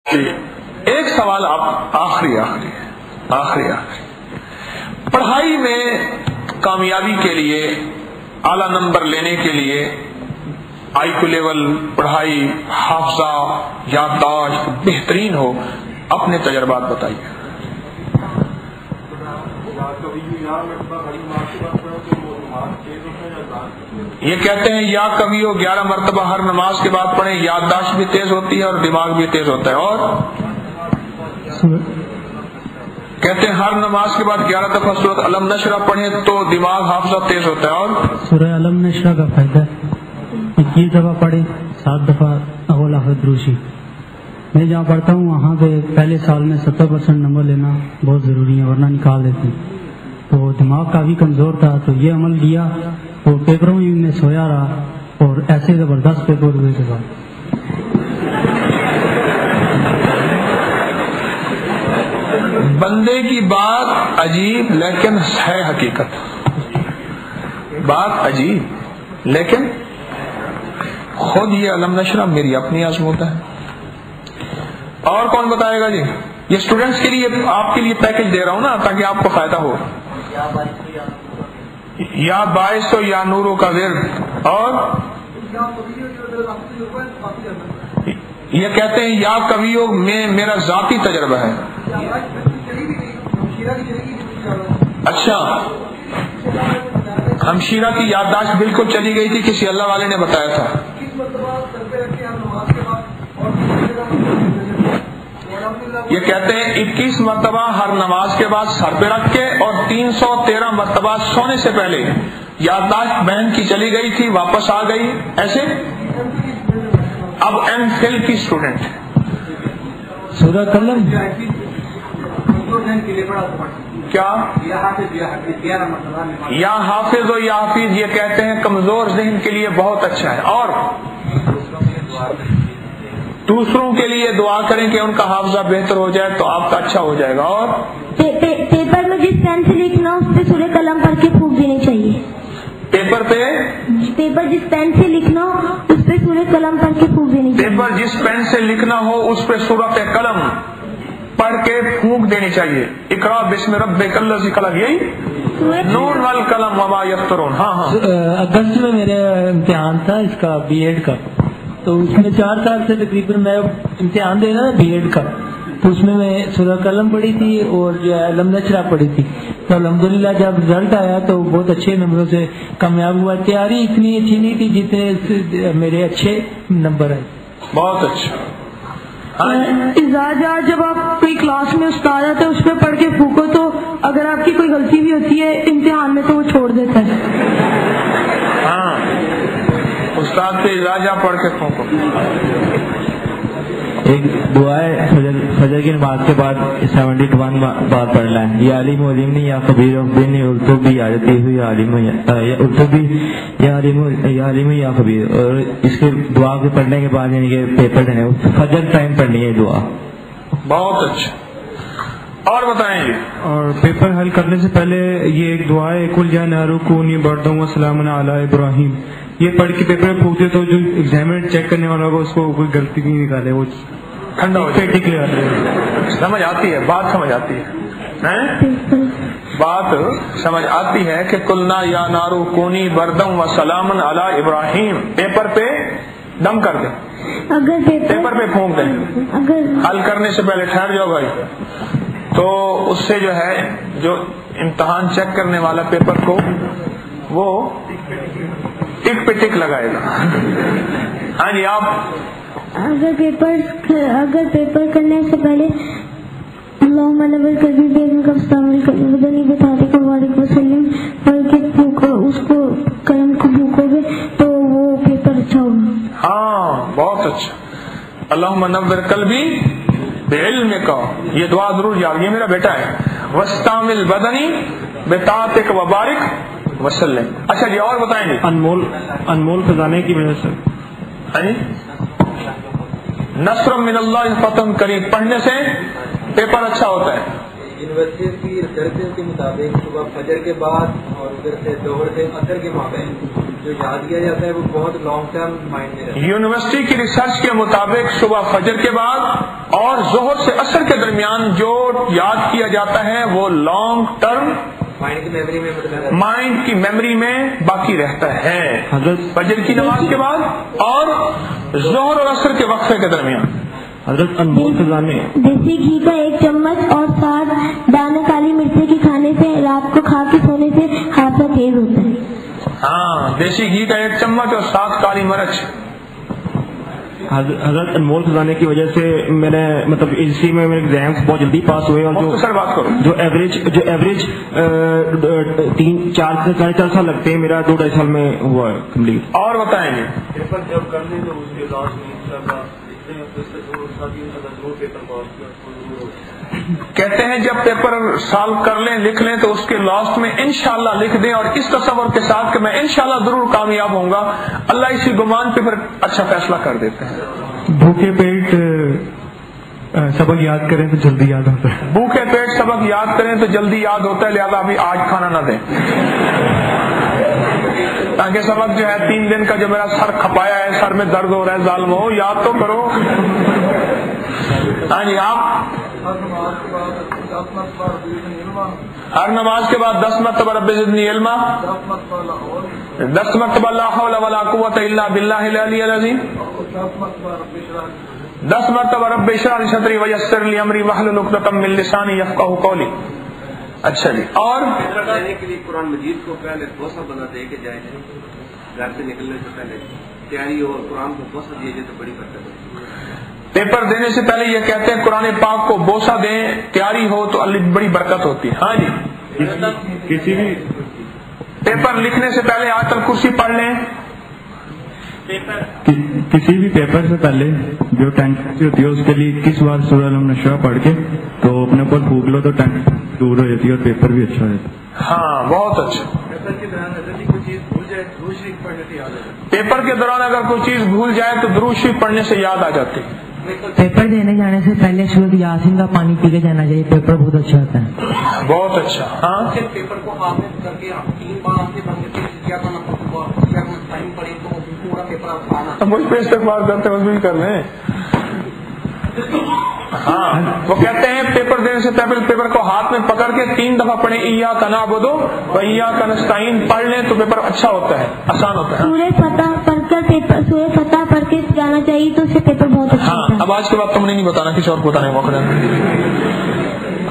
ایک سوال آخری پڑھائی میں کامیابی کے لیے، اعلی نمبر لینے کے لیے، آئی کیو لیول پڑھائی، حافظہ، یادداشت بہترین ہو، اپنے تجربات بتائیے۔ یہ کہتے ہیں یا کبھی ہو 11 مرتبہ ہر نماز کے بعد پڑھیں، یادداشت بھی تیز ہوتی ہے اور دماغ بھی تیز ہوتا ہے، اور کہتے ہیں ہر نماز کے بعد 11 دفعہ سورۃ علم نشرح پڑھیں تو دماغ حافظہ تیز ہوتا ہے، اور سورہ علم نشرح کا فائدہ 21 دفعہ پڑھیں، 7 دفعہ اول آخر دروشی۔ میں جہاں پڑھتا ہوں وہاں پہ پہلے سال میں 70% نمبر لینا بہت ضروری ہے، ورنہ نکال دیتے ہیں۔ تو دماغ کافی کمزور تھا تو یہ عمل کیا، اور پیپروں میں سویا رہا، اور ایسے زبردست پیپر ہوئے کے بعد بندے کی بات عجیب لیکن ہے حقیقت، بات عجیب لیکن خود یہ علم نشرح میری اپنی آزمودہ ہے۔ اور کون بتائے گا جی؟ یہ اسٹوڈنٹس کے لیے، آپ کے لیے پیکج دے رہا ہوں نا تاکہ آپ کو فائدہ ہو۔ یا باعث و یا نورو کا ورد، اور یہ کہتے ہیں یا کبھیو میں میرا ذاتی تجربہ ہے۔ اچھا، ہمشیرہ کی یادداشت بالکل چلی گئی تھی، کسی اللہ والے نے بتایا تھا۔ یہ کہتے ہیں 21 مرتبہ ہر نماز کے بعد سر پہ رکھ کے، اور 313 مرتبہ سونے سے پہلے۔ یادداشت بہن کی چلی گئی تھی، واپس آ گئی، ایسے اب ایم فل کی اسٹوڈنٹ سورہ قلم کیا یا حافظ و یا حافظ، یہ کہتے ہیں کمزور ذہن کے لیے بہت اچھا ہے، اور دوسروں کے لیے دعا کریں کہ ان کا حافظہ بہتر ہو جائے تو آپ کا اچھا ہو جائے گا۔ اور پیپر میں جس پین سے لکھنا اس پہ سورہ قلم پڑھ کے پھونک دینی چاہیے۔ پیپر جس پین سے لکھنا ہو اس پہ سورہ قلم پڑھ کے پھونک دینی چاہیے۔ پیپر جس پین سے لکھنا ہو اس پہ سورۃ قلم پڑھ کے پھونک دینی چاہیے۔ اقرا بسم ربک الذی خلق، یہی نون والقلم وما یسطرون۔ ہاں اگست میں میرا امتحان تھا اس کا بی ایڈ کا، تو اس میں 4 سال سے تقریباً میں امتحان دے رہا بی ایڈ کا، تو اس میں سورہ قلم پڑھی تھی اور جو ہے علم نشرح پڑھی تھی، تو الحمدللہ جب رزلٹ آیا تو بہت اچھے نمبروں سے کامیاب ہوا۔ تیاری اتنی اچھی نہیں تھی جتنے میرے اچھے نمبر ہیں۔ بہت اچھا۔ جب آپ کوئی کلاس میں استاد آتا ہے اس پہ پڑھ کے پھونکو تو اگر آپ کی کوئی غلطی بھی ہوتی ہے امتحان میں تو وہ چھوڑ دیتا ہے۔ ہاں، استاد پہ اجازہ پڑھ کے پھونکو۔ ایک دعا ہے فجر کی نماز کے بعد 71 بار پڑھنا ہے، یا علیم و علیم یا خبیر بن اردو بھی عادتی ہوئی یا علیم اردو بھی یا علیم یا خبیر، اور اس کے دعا کے پڑھنے کے بعد یعنی کہ پیپر دینے فجر ٹائم پڑھنی ہے دعا۔ بہت اچھا، اور بتائیں گے؟ اور پیپر حل کرنے سے پہلے یہ ایک دعا ہے، کل جا نارو کونی بردوں و سلام علی ابراہیم، یہ پڑھ کے پیپر میں پھونکتے تو جو ایگزامینر چیک کرنے والا ہوگا اس کو کوئی غلطی نہیں نکالے، وہ ٹھنڈا ہو جائے۔ ٹھیک ہے، سمجھ آتی ہے بات، سمجھ آتی ہے بات، سمجھ آتی ہے کہ قلنا یا نارو کونی بردم و سلام علی ابراہیم، پیپر پہ دم کر دیں، اگر پیپر پہ پھونک دیں، حل کرنے سے پہلے ٹھہر جاؤ بھائی، تو اس سے جو ہے جو امتحان چیک کرنے والا پیپر کو وہ ٹک پہ ٹک لگائے گا۔ ہاں جی، آپ اگر پیپر کرنے سے پہلے اللہم نور قلبی بیگم کا استعمال بدنی بتاتے کو وعلیکم وسلم پڑھ کے پھونکو، اس کو قلم کو پھونکو گے تو وہ پیپر اچھا ہوگا۔ ہاں، بہت اچھا۔ اللہم نور قلبی بعلمک، یہ دعا ضرور یاد، یہ میرا بیٹا ہے۔ واستعمل بدنی بطاعتک وبارک وسلم۔ اچھا جی، اور بتائیں گے؟ انمول خزانے کی وجہ سے نصر من اللہ فتح قریب پڑھنے سے پیپر اچھا ہوتا ہے۔ یونیورسٹی کی ریسرچ کے مطابق صبح فجر کے بعد اور ادھر سے ظہر سے عصر کے مابین جو یاد کیا جاتا ہے وہ بہت لانگ ٹرم مائنڈ میں رہتا ہے. یونیورسٹی کی ریسرچ کے مطابق صبح فجر کے بعد اور ظہر سے عصر کے درمیان جو یاد کیا جاتا ہے وہ لانگ ٹرم مائنڈ کی میموری میں باقی رہتا ہے فجر کی نماز کے بعد اور ظہر اور عصر کے وقفے کے درمیان. حضرت انمول خزانے دیسی گھی کا 1 چمچ اور 7 دانے کالی مرچی کے کھانے سے رات کو کھا کے سونے سے حادثہ تیز ہوتا ہے. ہاں دیسی گھی کا 1 چمچ اور 7 کالی مرچ. حضرت انمول خزانے کی وجہ سے میں نے مطلب اسی میں میرے ایگزامس بہت جلدی پاس ہوئے اور بات کرو جو ایوریج 3-4 سے 4.5 سال لگتے ہیں میرا 2-2.5 سال میں ہوا ہے کمپلیٹ. اور بتائیں گے جب کر لیں تو اس کے لاسٹ کہتے ہیں جب پیپر سالو کر لیں لکھ لیں تو اس کے لاسٹ میں انشاءاللہ لکھ دیں اور اس تصور کے ساتھ کہ میں انشاءاللہ ضرور کامیاب ہوں گا. اللہ اسی گمان پہ پھر اچھا فیصلہ کر دیتے ہیں. بھوکے پیٹ سبق یاد کریں تو جلدی یاد ہوتا ہے. بھوکے پیٹ سبق یاد کریں تو جلدی یاد ہوتا ہے لہذا ابھی آج کھانا نہ دیں تاکہ سبق جو ہے 3 دن کا جو میرا سر کھپایا ہے سر میں درد ہو رہا ہے ظالم ہو یاد تو کرو. ہاں جی آپ ہر نماز کے بعد 10 مرتبہ رب زدنی علما 10 مرتبہ لا حول ولا قوت الا باللہ العلی العظیم 10 مرتبہ رب اشرح لی صدری ویسر لی امری واحلل عقدۃ من لسانی یفقہوا قولی. اچھا جی اور کے لیے قرآن مجید کو پہلے بوسہ بنا دے کے جائے گھر سے نکلنے سے پہلے تیاری اور قرآن کو بوسہ دیے جائے تو بڑی برکت ہے. پیپر دینے سے پہلے یہ کہتے ہیں قرآن پاک کو بوسہ دیں تیاری ہو تو بڑی برکت ہوتی ہے. ہاں جی کسی بھی پیپر لکھنے سے پہلے آیت الکرسی پڑھ لیں. کسی بھی پیپر سے پہلے جو ٹینشن ہوتی ہے اس کے لیے 21 بار سورہ الم نشرہ پڑھ کے تو اپنے اوپر پھونک لو تو ٹینشن دور ہو جاتی ہے اور پیپر بھی اچھا رہتا ہے. ہاں بہت اچھا. پیپر کے دوران اگر کوئی چیز بھول جائے تو درود شریف پڑھنے سے یاد آ جاتی. پیپر دینے جانے سے پہلے سورۃ یاسین کا پانی پی کے جانا چاہیے. پیپر بہت اچھا ہوتا ہے. بہت اچھا. ہاں پیپر کو حافظ کر کے 3 بار آپ کے بندے کیا ٹائم پڑے تو پورا پیپر آپ مجھ پہ استقبال کرتے ہیں بھی کر لیں. ہاں وہ کہتے ہیں پیپر دینے سے پہلے پیپر کو ہاتھ میں پکڑ کے 3 دفعہ پڑھیں ایاک نعبد و ایاک نستعین پڑھ لیں تو پیپر اچھا ہوتا ہے آسان ہوتا ہے. سورہ فتح پڑھ کر پیپر سورہ فتح پڑھ کے جانا چاہیے تو اس سے پیپر بہت اچھا ہوتا ہے. اب آج کے بعد تم نے نہیں بتانا کسی اور کو بتانے کا موقع.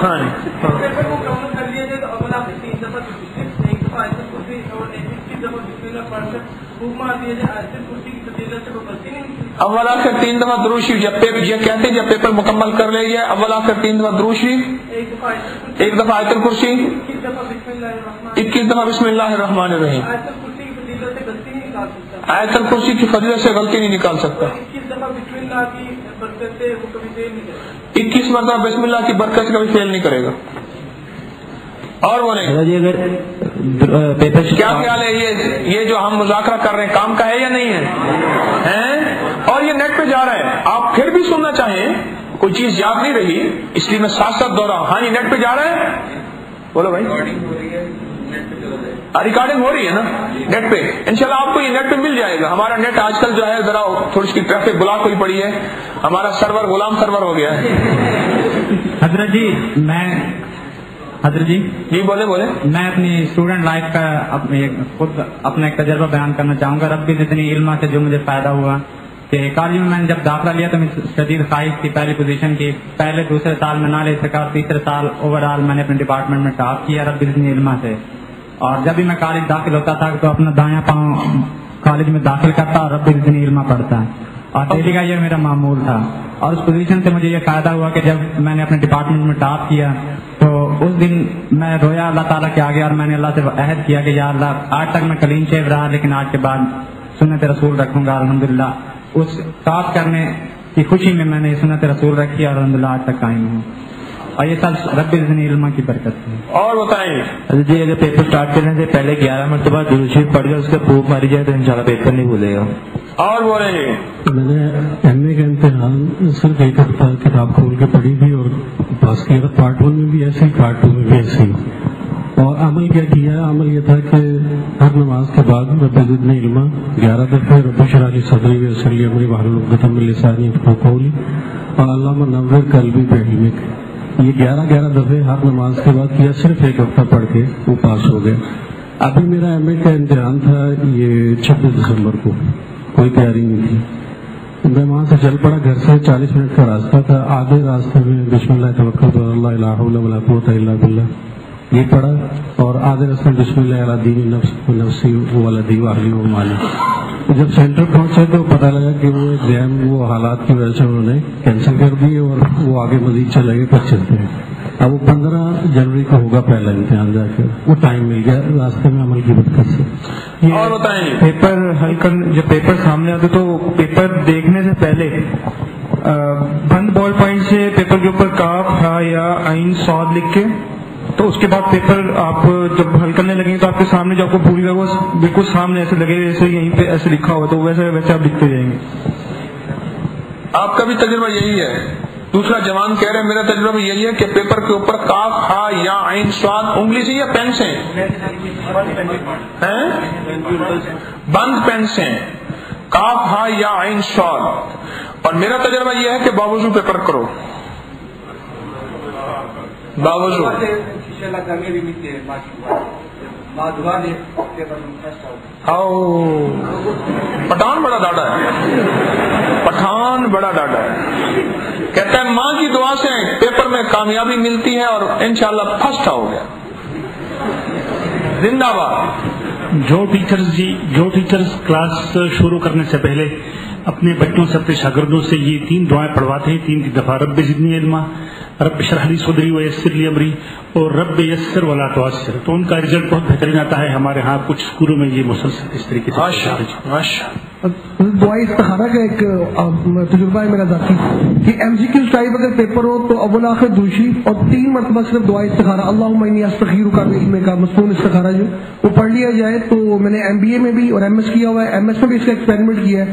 ہاں اول آخر 3 دفعہ درود شریف جب یہ کہتے ہیں جب پیپر مکمل کر لے گیا اول آخر 3 دفعہ درود شریف 1 دفعہ آیت الکرسی 21 دفعہ بسم اللہ الرحمن الرحیم. آیت الکرسی کی فضیلت سے غلطی نہیں نکال سکتا. 21 مرتبہ بسم اللہ کی برکت سے کبھی فیل نہیں کرے گا. اور بولیں اگر پیپر کیا خیال ہے یہ جو ہم مذاکرہ کر رہے ہیں کام کا ہے یا نہیں ہے؟ اور یہ نیٹ پہ جا رہا ہے. آپ پھر بھی سننا چاہیں کوئی چیز یاد نہیں رہی اس لیے میں ساتھ ساتھ دوہراؤں. ہاں یہ نیٹ پہ جا رہا ہے بولو بھائی. ریکارڈنگ ہو رہی ہے نا نیٹ پہ. انشاءاللہ آپ کو یہ نیٹ پہ مل جائے گا. ہمارا نیٹ آج کل جو ہے ذرا تھوڑی سی ٹریفک بلاک ہوئی پڑی ہے. ہمارا سرور غلام سرور ہو گیا ہے. حضرت جی بولے میں اپنی اسٹوڈنٹ لائف کا خود اپنا ایک تجربہ بیان کرنا چاہوں گا. رب اتنی علم سے جو مجھے فائدہ ہوا کہ کالج میں نے جب داخلہ لیا تو میں شدید خواہش تھی پہلی پوزیشن کی. پہلے 2 سال میں نہ لے سکا. 3 سال اوور آل میں نے اپنے ڈپارٹمنٹ میں ٹاپ کیا رب اتنی علم سے. اور جب بھی میں کالج داخل ہوتا تھا تو اپنا دایاں پاؤں کالج میں داخل کرتا اور رب اتنی علم پڑھتا. اور ڈیلی کا یہ میرا معمول تھا. اور اس پوزیشن سے مجھے یہ فائدہ ہوا کہ جب میں نے اپنے ڈپارٹمنٹ میں ٹاپ کیا تو اس دن میں رویا اللہ تعالیٰ کے آگے اور میں نے اللہ سے عہد کیا کہ یا اللہ آج تک میں کلین شیو رہا لیکن آج کے بعد سنت رسول رکھوں گا. الحمدللہ اس ٹاپ کرنے کی خوشی میں میں نے سنت رسول رکھی اور الحمدللہ آج تک قائم ہوں. اور یہ سب رب العزت علم کی برکت ہے. اور بتائیں جی اگر پیپر اسٹارٹ کرنے سے پہلے 11 مرتبہ درود شریف پڑھ کے اس کا پھونک ماری جائے تو انشاءاللہ پیپر نہیں بھولے گا. اور بولیں گے میں نے ایم اے کا امتحان صرف ایک ہفتہ کتاب کھول کے پڑھی تھی اور پاس کیا تھا. پارٹ 1 میں بھی ایسے ہی پارٹ 2 میں بھی ایسے ہی. اور عمل کیا کیا؟ عمل یہ تھا کہ ہر نماز کے بعد رب زدنی علما 11 دفعہ رب اشرح لی صدری ویسر لی امری واحلل عقدۃ من لسانی یفقهوا قولی اور اللہم نور قلبی بعلمک. یہ 11 دفعے ہر نماز کے بعد کیا. صرف ایک ہفتہ پڑھ کے وہ پاس ہو گیا. ابھی میرا ایم اے کا امتحان تھا یہ 26 دسمبر کو. کوئی تیاری نہیں تھی. میں وہاں سے چل پڑا. گھر سے 40 منٹ کا راستہ تھا. آدھے راستے میں بسم اللہ توکلت علی اللہ لا حول ولا قوت الا باللہ یہ پڑھا اور آدھے راستے میں بسم اللہ علی دین نفسی ولدی واہلی و مالی. جب سینٹر پہنچے تو پتہ لگا کہ وہ ایگزام وہ حالات کی وجہ سے انہوں نے کینسل کر دیے اور وہ آگے مزید چلے گئے 25 دن. اب وہ 15 جنوری کو ہوگا پہلا امتحان. جا کے وہ ٹائم مل گیا راستے میں عمل کی برکت سے. اور بتائیں پیپر حل کر جب پیپر سامنے آتے تو پیپر دیکھنے سے پہلے بند بال پوائنٹ سے پیپر کے اوپر کاف ہا یا عین صاد لکھ کے تو اس کے بعد پیپر آپ جب حل کرنے لگیں تو آپ کے سامنے جو آپ کو پوری جگہ بالکل سامنے ایسے لگے جیسے یہیں پہ ایسے لکھا ہوا تو ویسے آپ لکھتے جائیں گے. آپ کا بھی تجربہ یہی ہے. دوسرا جوان کہہ رہے ہیں میرا تجربہ یہی ہے کہ پیپر کے اوپر کاف ہا یا عین صاد انگلی سے یا پین سے بند پین سے کاف ہا یا عین صاد. اور میرا تجربہ یہ ہے کہ باوضو پیپر کرو. باوضو پٹھان بڑا ڈاڈا ہے. پٹھان بڑا ڈاڈا ہے. کہتا ہے ماں کی دعا سے پیپر میں کامیابی ملتی ہے اور انشاءاللہ فرسٹ ہو گیا. زندہ باد. جو ٹیچرز کلاس شروع کرنے سے پہلے اپنے بچوں سے اپنے شاگردوں سے یہ 3 دعائیں پڑھواتے ہیں. 3 دفعہ رب زدنی علما, رب اشرح لی صدری ویسر لی امری اور رب یسر ولا تعسر. تو ان کا رزلٹ بہت بہترین آتا ہے. ہمارے ہاں کچھ اسکولوں میں یہ مسلسل اس طریقے سے. دعائیں استخارہ کا ایک تجربہ ہے میرا ذاتی کہ ایم سی کیو ٹائپ اگر پیپر ہو تو اول آخر دوسری اور 3 مرتبہ صرف دعائیں استخارہ اللہم انی استخیرک کا علم کا مصنون استخارہ جو وہ پڑھ لیا جائے. تو میں نے ایم بی اے میں بھی اور ایم ایس کیا ہوا ہے. ایم ایس میں بھی اس کا ایکسپیریمنٹ کیا ہے.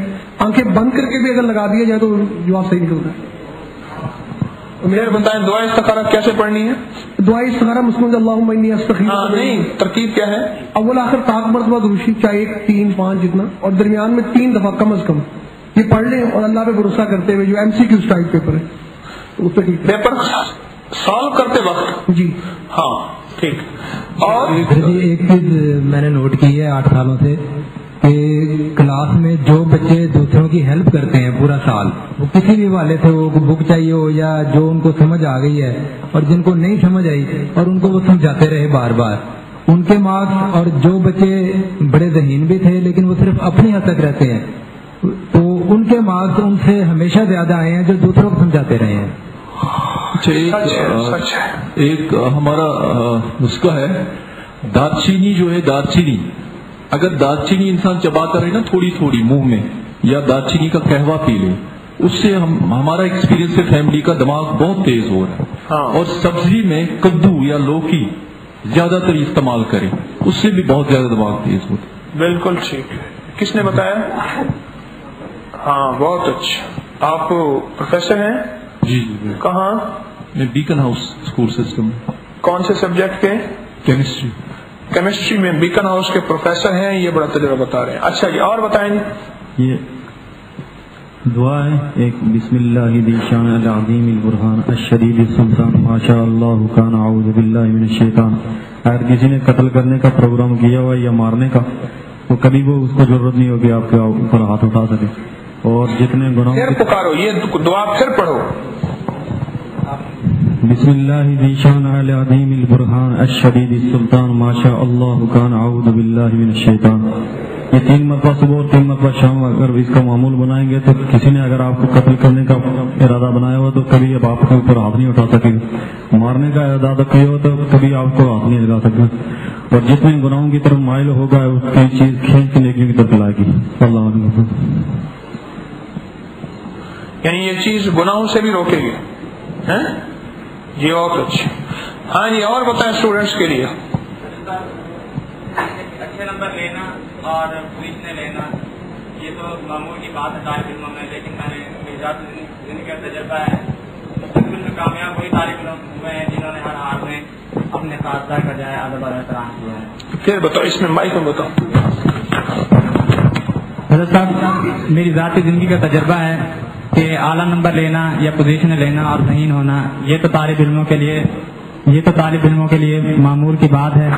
آنکھیں بند کر کے بھی اگر لگا دیا جائے تو جواب صحیح نکلتا ہے. میرے بتائیں دعائیں استخارہ کیسے پڑھنی ہے؟ دعائیں استخارہ مسلم اللہم انی استخیرک نہیں ترکیب کیا ہے؟ اول آخر تاک مرتبہ دروشی چاہے 1 3 5 جتنا اور درمیان میں 3 دفعہ کم از کم یہ پڑھ لیں اور اللہ پہ بھروسہ کرتے ہوئے جو ایم سی کیو ٹائپ پیپر ہے اس پہ پیپر سالو کرتے وقت. جی ہاں ٹھیک. اور ایک چیز میں نے نوٹ کی ہے 8 سالوں سے کہ کلاس میں جو بچے دوسروں کی ہیلپ کرتے ہیں پورا سال, وہ کسی بھی والے سے وہ بک چاہیے ہو یا جو ان کو سمجھ آ گئی ہے اور جن کو نہیں سمجھ آئی اور ان کو وہ سمجھاتے رہے بار بار, ان کے مارکس. اور جو بچے بڑے ذہین بھی تھے لیکن وہ صرف اپنی حد تک رہتے ہیں تو ان کے مارکس ان سے ہمیشہ زیادہ آئے ہیں جو دوسروں کو سمجھاتے رہے ہیں. ایک ہمارا نسخہ ہے دال چینی جو ہے دال چینی, اگر دال چینی انسان چباتا رہے نا تھوڑی تھوڑی منہ میں یا دال چینی کا قہوہ پی لے, اس سے ہمارا ایکسپیرینس ہے فیملی کا دماغ بہت تیز ہو رہا ہے. اور سبزی میں کدو یا لوکی زیادہ تر استعمال کریں, اس سے بھی بہت زیادہ دماغ تیز ہوتا ہے. بالکل ٹھیک. کس نے بتایا؟ ہاں بہت اچھا. آپ پروفیسر ہیں؟ جی کہاں؟ میں بیکن ہاؤس اسکول سسٹم. کون سے سبجیکٹ کے؟ کیمسٹری. کیمسٹری میں بیکن ہاؤس کے پروفیسر ہیں. یہ بڑا تجربہ بتا رہے ہیں. اچھا جی اور بتائیں. یہ دعا ہے ایک بسم اللہ ذی شان العظیم البرہان الشدید السلطان ما شاء اللہ کان اعوذ باللہ من الشیطان. اگر کسی نے قتل کرنے کا پروگرام کیا ہوا یا مارنے کا تو کبھی وہ اس کو ضرورت نہیں ہوگی آپ کے اوپر ہاتھ اٹھا سکے. اور جتنے گناہ پھر پکارو یہ دعا پھر پڑھو. بسم اللہ ذی شان العظیم البرہان الشدید السلطان ما شاء اللہ کان اعوذ باللہ من الشیطان. یہ 3 مرتبہ صبح اور 3 مرتبہ شام اگر اس کا معمول بنائیں گے تو کسی نے اگر آپ کو قتل کرنے کا ارادہ بنایا ہوا تو کبھی اب آپ کے اوپر ہاتھ نہیں اٹھا سکے گا. مارنے کا ارادہ کیا ہو تو کبھی آپ کو ہاتھ نہیں لگا سکتا. اور جتنے گناہوں کی طرف مائل ہوگا اس کی چیز کھینچ کے نیکیوں کی طرف لائے گی. اللہ علیہ. یعنی یہ چیز گناہوں سے بھی روکے گی. جی بہت اچھا. ہاں جی اور بتائیں اسٹوڈینٹس کے لیے. اچھے نمبر لینا اور پوچھنے لینا یہ تو معمول کی بات ہے طالب علموں میں, لیکن میں نے زندگی کا تجربہ ہے بالکل کامیاب وہی طالب علم ہوئے ہیں جنہوں نے ہر حال میں اپنے اساتذہ کا جائے ادب اور احترام کیا ہے. پھر بتاؤ اس میں مائک میں بتاؤ. حضرت صاحب میری ذاتی زندگی کا تجربہ ہے کہ اعلیٰ نمبر لینا یا پوزیشن لینا اور ذہین ہونا یہ تو طالب علموں کے لیے معمول کی بات ہے،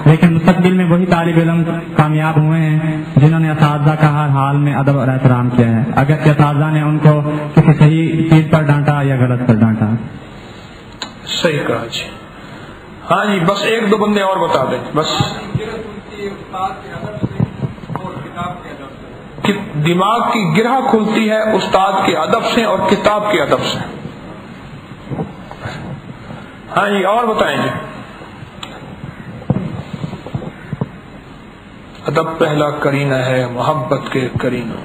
لیکن مستقبل میں وہی طالب علم کامیاب ہوئے ہیں جنہوں نے اساتذہ کا ہر حال میں ادب اور احترام کیا ہے، اگرچہ اساتذہ نے ان کو کسی صحیح چیز پر ڈانٹا یا غلط پر ڈانٹا. صحیح کہا جی. ہاں جی بس ایک دو بندے اور بتا دیں بس. دماغ کی گرہ کھلتی ہے استاد کے ادب سے اور کتاب کے ادب سے. ہاں جی اور بتائیں جی. ادب پہلا کرینہ ہے محبت کے کرینہ.